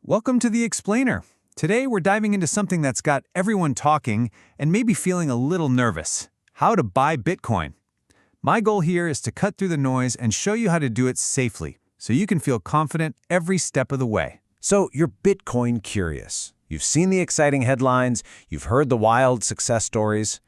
Welcome to The Explainer. Today we're diving into something that's got everyone talking and maybe feeling a little nervous. How to buy Bitcoin. My goal here is to cut through the noise and show you how to do it safely, so you can feel confident every step of the way. So you're Bitcoin curious. You've seen the exciting headlines, you've heard the wild success stories,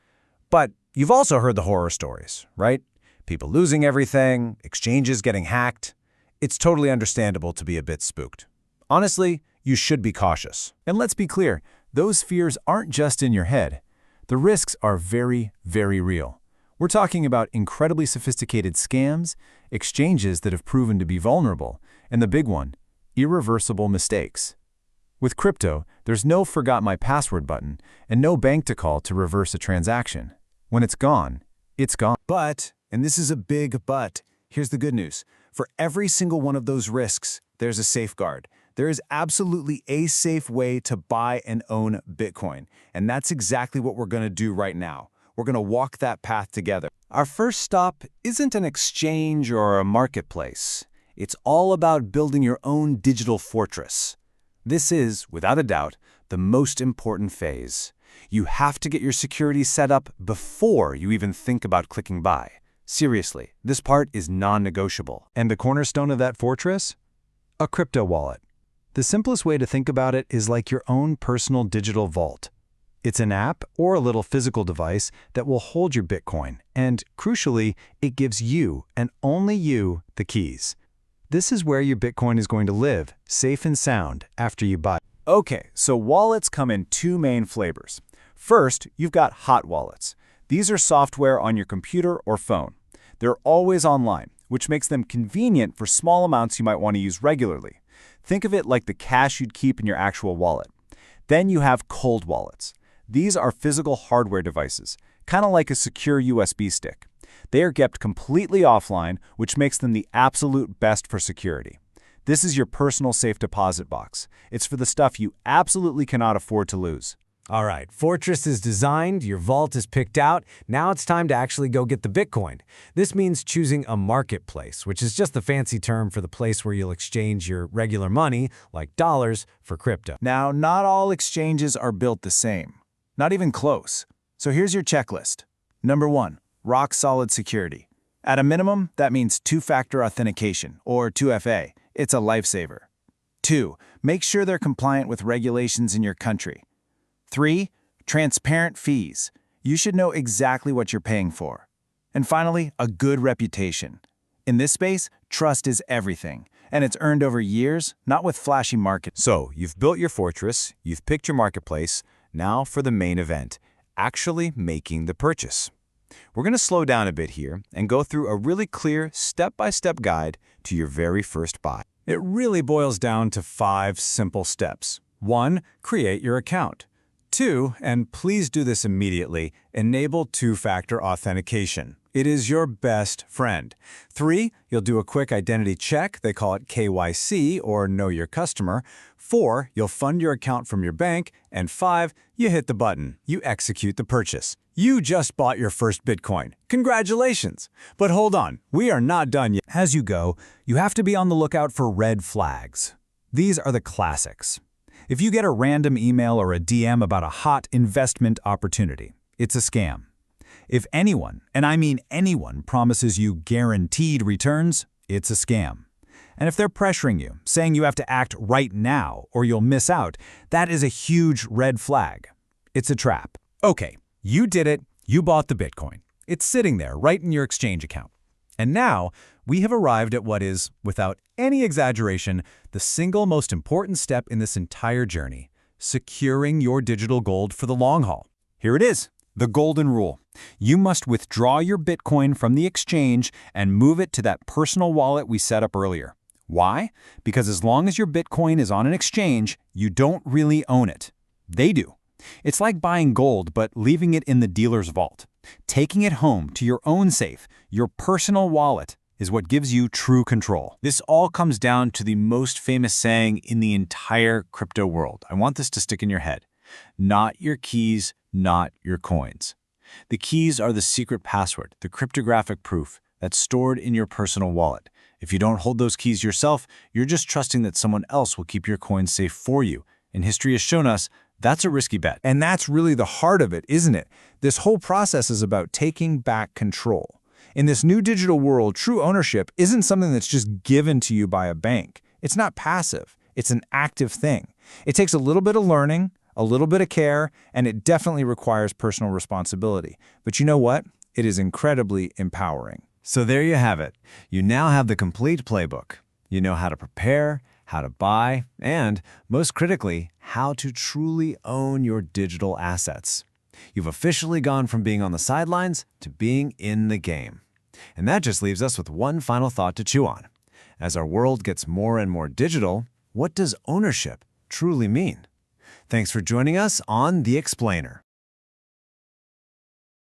but you've also heard the horror stories, right? People losing everything, exchanges getting hacked. It's totally understandable to be a bit spooked. Honestly, you should be cautious. And let's be clear, those fears aren't just in your head. The risks are very, very real. We're talking about incredibly sophisticated scams, exchanges that have proven to be vulnerable, and the big one, irreversible mistakes. With crypto, there's no forgot my password button and no bank to call to reverse a transaction. When it's gone, it's gone. But, and this is a big but, here's the good news. For every single one of those risks, there's a safeguard. There is absolutely a safe way to buy and own Bitcoin. And that's exactly what we're going to do right now. We're going to walk that path together. Our first stop isn't an exchange or a marketplace. It's all about building your own digital fortress. This is, without a doubt, the most important phase. You have to get your security set up before you even think about clicking buy. Seriously, this part is non-negotiable. And the cornerstone of that fortress? A crypto wallet. The simplest way to think about it is like your own personal digital vault. It's an app or a little physical device that will hold your Bitcoin, and crucially, it gives you, and only you, the keys. This is where your Bitcoin is going to live, safe and sound, after you buy. Okay, so wallets come in two main flavors. First, you've got hot wallets. These are software on your computer or phone. They're always online, which makes them convenient for small amounts you might want to use regularly. Think of it like the cash you'd keep in your actual wallet. Then you have cold wallets. These are physical hardware devices, kind of like a secure USB stick. They are kept completely offline, which makes them the absolute best for security. This is your personal safe deposit box. It's for the stuff you absolutely cannot afford to lose. All right, Fortress is designed, your vault is picked out, now it's time to actually go get the Bitcoin. This means choosing a marketplace, which is just the fancy term for the place where you'll exchange your regular money, like dollars, for crypto. Now, not all exchanges are built the same. Not even close. So here's your checklist. Number 1, rock-solid security. At a minimum, that means two-factor authentication, or 2FA. It's a lifesaver. 2, make sure they're compliant with regulations in your country. 3, transparent fees. You should know exactly what you're paying for. And finally, a good reputation. In this space, trust is everything, and it's earned over years, not with flashy marketing. So, you've built your fortress, you've picked your marketplace. Now for the main event, actually making the purchase. We're going to slow down a bit here and go through a really clear step-by-step guide to your very first buy. It really boils down to 5 simple steps. 1, create your account. 2, and please do this immediately, enable two-factor authentication. It is your best friend. 3, you'll do a quick identity check. They call it KYC, or Know Your Customer. 4, you'll fund your account from your bank. And 5, you hit the button. You execute the purchase. You just bought your first Bitcoin. Congratulations! But hold on, we are not done yet. As you go, you have to be on the lookout for red flags. These are the classics. If you get a random email or a DM about a hot investment opportunity, it's a scam. If anyone, and I mean anyone, promises you guaranteed returns, it's a scam. And if they're pressuring you, saying you have to act right now or you'll miss out, that is a huge red flag. It's a trap. Okay, you did it. You bought the Bitcoin. It's sitting there right in your exchange account. And now, we have arrived at what is, without any exaggeration, the single most important step in this entire journey, securing your digital gold for the long haul. Here it is, the golden rule. You must withdraw your Bitcoin from the exchange and move it to that personal wallet we set up earlier. Why? Because as long as your Bitcoin is on an exchange, you don't really own it. They do. It's like buying gold but leaving it in the dealer's vault. Taking it home to your own safe, your personal wallet, is what gives you true control. This all comes down to the most famous saying in the entire crypto world. I want this to stick in your head. Not your keys, not your coins. The keys are the secret password, the cryptographic proof. that's stored in your personal wallet. If you don't hold those keys yourself, you're just trusting that someone else will keep your coins safe for you. And history has shown us that's a risky bet. And that's really the heart of it, isn't it? This whole process is about taking back control. In this new digital world, true ownership isn't something that's just given to you by a bank. It's not passive. It's an active thing. It takes a little bit of learning, a little bit of care, and it definitely requires personal responsibility. But you know what? It is incredibly empowering. So there you have it. You now have the complete playbook. You know how to prepare, how to buy, and, most critically, how to truly own your digital assets. You've officially gone from being on the sidelines to being in the game. And that just leaves us with one final thought to chew on. As our world gets more and more digital, what does ownership truly mean? Thanks for joining us on The Explainer.